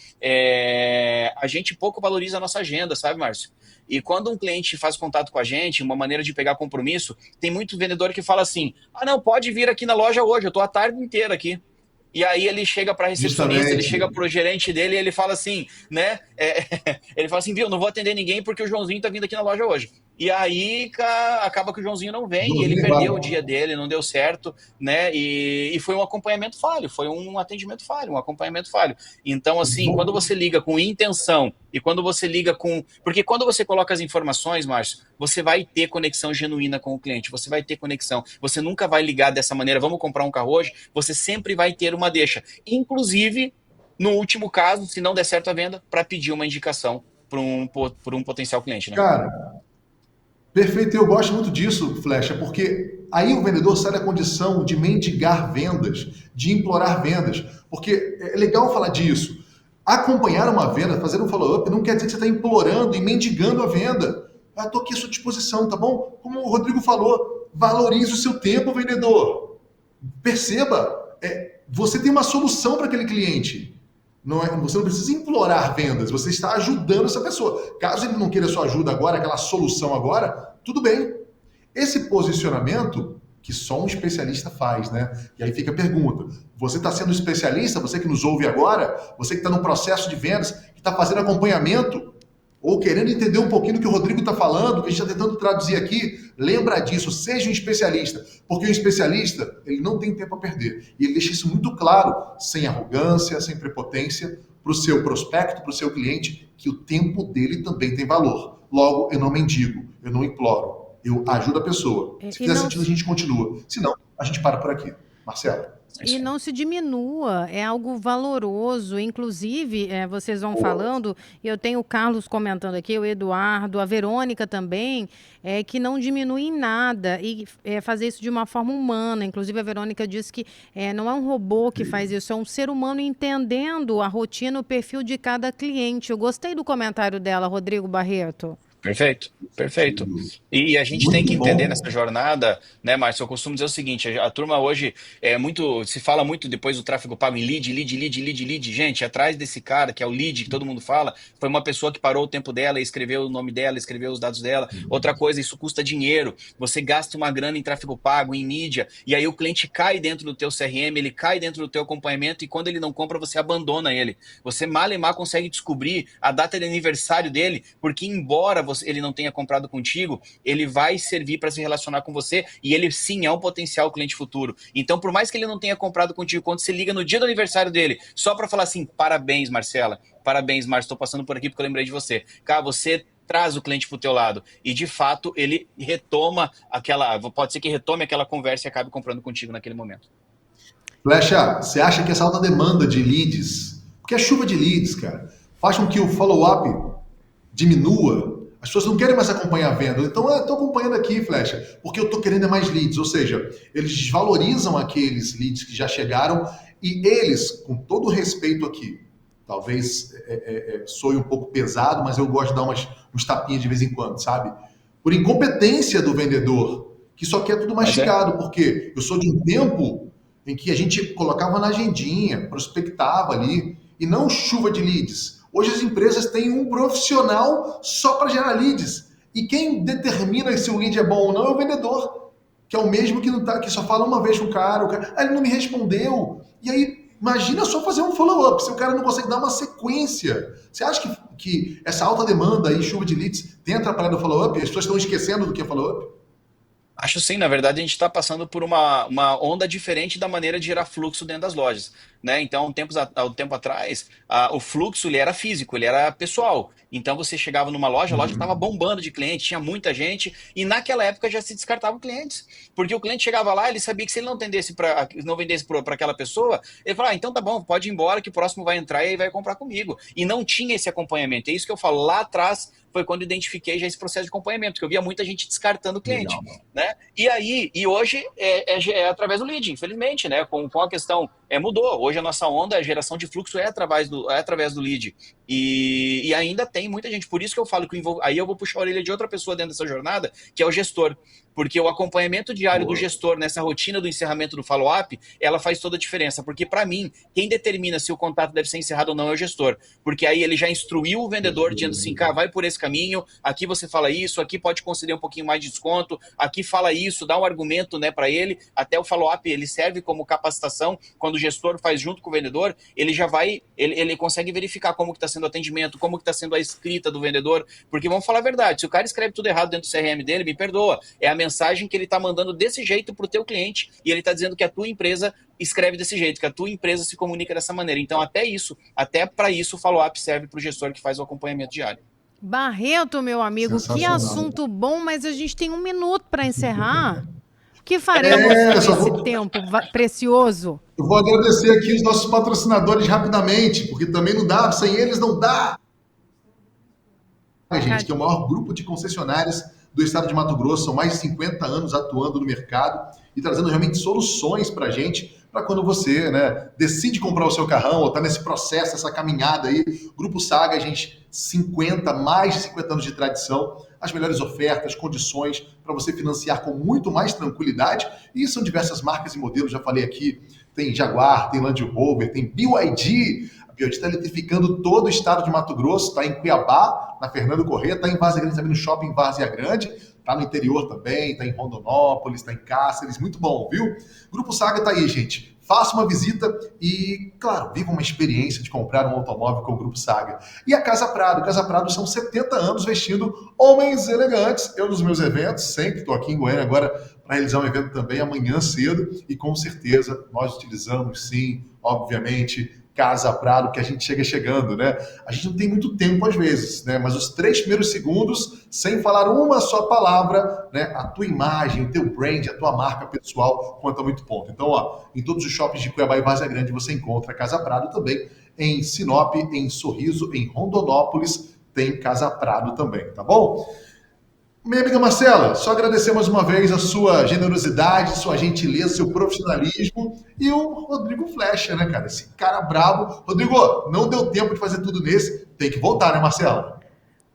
[SPEAKER 1] a gente pouco valoriza a nossa agenda, sabe, Márcio? E quando um cliente faz contato com a gente, uma maneira de pegar compromisso, tem muito vendedor que fala assim, não, pode vir aqui na loja hoje, eu tô a tarde inteira aqui. E aí ele chega para a recepcionista, ele chega para o gerente dele e ele fala assim, né? Ele fala assim, viu, não vou atender ninguém porque o Joãozinho tá vindo aqui na loja hoje. E aí acaba que o Joãozinho não vem e ele perdeu o dia dele, não deu certo, né? E foi um acompanhamento falho, foi um atendimento falho, um acompanhamento falho. Então, assim, quando você liga com intenção e quando você liga com... Porque quando você coloca as informações, Márcio, você vai ter conexão genuína com o cliente, você vai ter conexão. Você nunca vai ligar dessa maneira, vamos comprar um carro hoje, você sempre vai ter uma deixa. Inclusive, no último caso, se não der certo a venda, para pedir uma indicação para um potencial cliente, né?
[SPEAKER 4] Cara, perfeito, eu gosto muito disso, Flecha, porque aí o vendedor sai da condição de mendigar vendas, de implorar vendas, porque é legal falar disso. Acompanhar uma venda, fazer um follow-up, não quer dizer que você está implorando e mendigando a venda. Estou aqui à sua disposição, tá bom? Como o Rodrigo falou, valorize o seu tempo, vendedor. Perceba, você tem uma solução para aquele cliente. Você não precisa implorar vendas, você está ajudando essa pessoa. Caso ele não queira sua ajuda agora, aquela solução agora, tudo bem. Esse posicionamento que só um especialista faz, né? E aí fica a pergunta, você está sendo especialista, você que nos ouve agora, você que está no processo de vendas, que está fazendo acompanhamento, ou querendo entender um pouquinho do que o Rodrigo está falando, que a gente está tentando traduzir aqui, lembra disso, seja um especialista, porque o especialista, ele não tem tempo a perder. E ele deixa isso muito claro, sem arrogância, sem prepotência, para o seu prospecto, para o seu cliente, que o tempo dele também tem valor. Logo, eu não mendigo, eu não imploro, eu ajudo a pessoa. Se fizer sentido, a gente continua. Se não, a gente para por aqui. Marcelo.
[SPEAKER 3] E não se diminua, é algo valoroso. Inclusive, vocês vão falando, e eu tenho o Carlos comentando aqui, o Eduardo, a Verônica também, que não diminui em nada e fazer isso de uma forma humana. Inclusive, a Verônica disse que não é um robô que faz isso, é um ser humano entendendo a rotina, o perfil de cada cliente. Eu gostei do comentário dela, Rodrigo Barreto.
[SPEAKER 1] Perfeito, perfeito. E a gente tem que entender nessa jornada, né, Márcio? Eu costumo dizer o seguinte, a turma hoje se fala muito depois do tráfego pago em lead. Gente, atrás desse cara, que é o lead, que todo mundo fala, foi uma pessoa que parou o tempo dela e escreveu o nome dela, escreveu os dados dela. Outra coisa, isso custa dinheiro. Você gasta uma grana em tráfego pago, em mídia, e aí o cliente cai dentro do teu CRM, ele cai dentro do teu acompanhamento, e quando ele não compra, você abandona ele. Você mal e mal consegue descobrir a data de aniversário dele, porque embora ele não tenha comprado contigo, ele vai servir para se relacionar com você e ele sim é um potencial cliente futuro. Então, por mais que ele não tenha comprado contigo, quando você liga no dia do aniversário dele, só para falar assim, parabéns, Marcela, parabéns, Márcio, estou passando por aqui porque eu lembrei de você. Cara, você traz o cliente para o teu lado e, de fato, ele retoma pode ser que retome aquela conversa e acabe comprando contigo naquele momento.
[SPEAKER 4] Flecha, você acha que essa alta demanda de leads, porque é chuva de leads, cara, faz com que o follow-up diminua? As pessoas não querem mais acompanhar a venda. Então, eu estou acompanhando aqui, Flecha, porque eu estou querendo mais leads. Ou seja, eles desvalorizam aqueles leads que já chegaram e eles, com todo o respeito aqui, talvez soe um pouco pesado, mas eu gosto de dar uns tapinhas de vez em quando, sabe? Por incompetência do vendedor, que só quer tudo mastigado, porque eu sou de um tempo em que a gente colocava na agendinha, prospectava ali, e não chuva de leads. Hoje as empresas têm um profissional só para gerar leads. E quem determina se o lead é bom ou não é o vendedor, que é o mesmo que só fala uma vez com o cara, ele não me respondeu. E aí, imagina só fazer um follow-up, se o cara não consegue dar uma sequência. Você acha que essa alta demanda e chuva de leads tem atrapalhado o follow-up? As pessoas estão esquecendo do que é follow-up?
[SPEAKER 1] Acho sim, na verdade a gente está passando por uma onda diferente da maneira de gerar fluxo dentro das lojas, né? Então, há um tempo atrás, o fluxo ele era físico, ele era pessoal. Então você chegava numa loja, a loja estava bombando de cliente, tinha muita gente, e naquela época já se descartavam clientes. Porque o cliente chegava lá, ele sabia que se ele não vendesse para aquela pessoa, ele falava, então tá bom, pode ir embora que o próximo vai entrar e vai comprar comigo. E não tinha esse acompanhamento. É isso que eu falo, lá atrás foi quando identifiquei já esse processo de acompanhamento, que eu via muita gente descartando o cliente, né? E hoje é através do lead, infelizmente, né? Com a questão mudou. Hoje a nossa onda, a geração de fluxo é através do lead. E ainda tem muita gente. Por isso que eu falo que aí eu vou puxar a orelha de outra pessoa dentro dessa jornada, que é o gestor. Porque o acompanhamento diário do gestor nessa rotina do encerramento do follow-up, ela faz toda a diferença. Porque, para mim, quem determina se o contato deve ser encerrado ou não é o gestor. Porque aí ele já instruiu o vendedor, dizendo assim, cara, vai por esse caminho, aqui você fala isso, aqui pode conceder um pouquinho mais de desconto, aqui fala isso, dá um argumento, né, para ele. Até o follow-up, ele serve como capacitação. Quando o gestor faz junto com o vendedor, ele já vai, ele consegue verificar como que está sendo o atendimento, como que está sendo a escrita do vendedor. Porque vamos falar a verdade, se o cara escreve tudo errado dentro do CRM dele, me perdoa, é a mensagem que ele está mandando desse jeito para o teu cliente e ele está dizendo que a tua empresa escreve desse jeito, que a tua empresa se comunica dessa maneira. Então, até para isso, o follow-up serve para o gestor que faz o acompanhamento diário.
[SPEAKER 3] Barreto, meu amigo, que assunto bom, mas a gente tem 1 minuto para encerrar. O que faremos com esse tempo precioso?
[SPEAKER 4] Eu vou agradecer aqui os nossos patrocinadores rapidamente, porque também não dá, sem eles não dá. A gente, que é o maior grupo de concessionárias do estado de Mato Grosso, são mais de 50 anos atuando no mercado e trazendo realmente soluções para a gente, para quando você, né, decide comprar o seu carrão ou está nesse processo, essa caminhada aí. Grupo Saga, gente, mais de 50 anos de tradição, as melhores ofertas, condições para você financiar com muito mais tranquilidade. E são diversas marcas e modelos, já falei aqui, tem Jaguar, tem Land Rover, tem BYD. A BYD está eletrificando todo o estado de Mato Grosso, está em Cuiabá, na Fernando Corrêa, está em Várzea Grande, também no Shopping Várzea Grande, está no interior também, está em Rondonópolis, está em Cáceres, muito bom, viu? Grupo Saga está aí, gente. Faça uma visita e, claro, viva uma experiência de comprar um automóvel com o Grupo Saga. E a Casa Prado. Casa Prado são 70 anos vestindo homens elegantes. Eu, nos meus eventos, sempre estou aqui em Goiânia agora para realizar um evento também amanhã cedo. E, com certeza, nós utilizamos, sim, obviamente, Casa Prado, que a gente chegando, né? A gente não tem muito tempo às vezes, né? Mas os 3 primeiros segundos, sem falar uma só palavra, né? A tua imagem, o teu brand, a tua marca pessoal conta muito ponto. Então, ó, em todos os shoppings de Cuiabá e Várzea Grande você encontra Casa Prado também. Em Sinop, em Sorriso, em Rondonópolis, tem Casa Prado também, tá bom? Minha amiga Marcela, só agradecer mais uma vez a sua generosidade, sua gentileza, seu profissionalismo e o Rodrigo Flecha, né, cara? Esse cara brabo. Rodrigo, não deu tempo de fazer tudo nesse, tem que voltar, né, Marcela?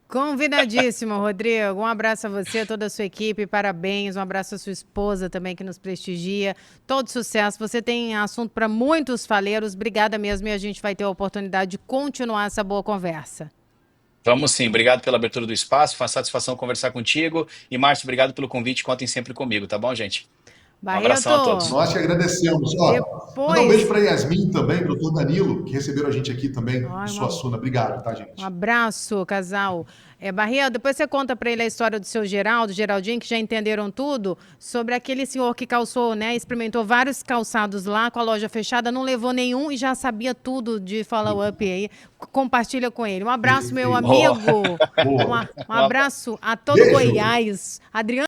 [SPEAKER 3] Convidadíssimo, Rodrigo. Um abraço a você, a toda a sua equipe, parabéns. Um abraço à sua esposa também, que nos prestigia. Todo sucesso. Você tem assunto para muitos faleiros. Obrigada mesmo e a gente vai ter a oportunidade de continuar essa boa conversa.
[SPEAKER 1] Vamos sim, obrigado pela abertura do espaço, foi uma satisfação conversar contigo. E, Márcio, obrigado pelo convite, contem sempre comigo, tá bom, gente?
[SPEAKER 3] Barreto,
[SPEAKER 1] um abração a todos.
[SPEAKER 4] Nós que agradecemos. Mandar um beijo para Yasmin também, para o doutor Danilo, que receberam a gente aqui também, em Suassuna. Obrigado, tá, gente?
[SPEAKER 3] Um abraço, casal. Barreto, depois você conta para ele a história do seu Geraldinho, que já entenderam tudo, sobre aquele senhor que calçou, né? Experimentou vários calçados lá com a loja fechada, não levou nenhum e já sabia tudo de follow-up aí. Compartilha com ele. Um abraço, meu amigo. Um abraço a todo Goiás. Adriano.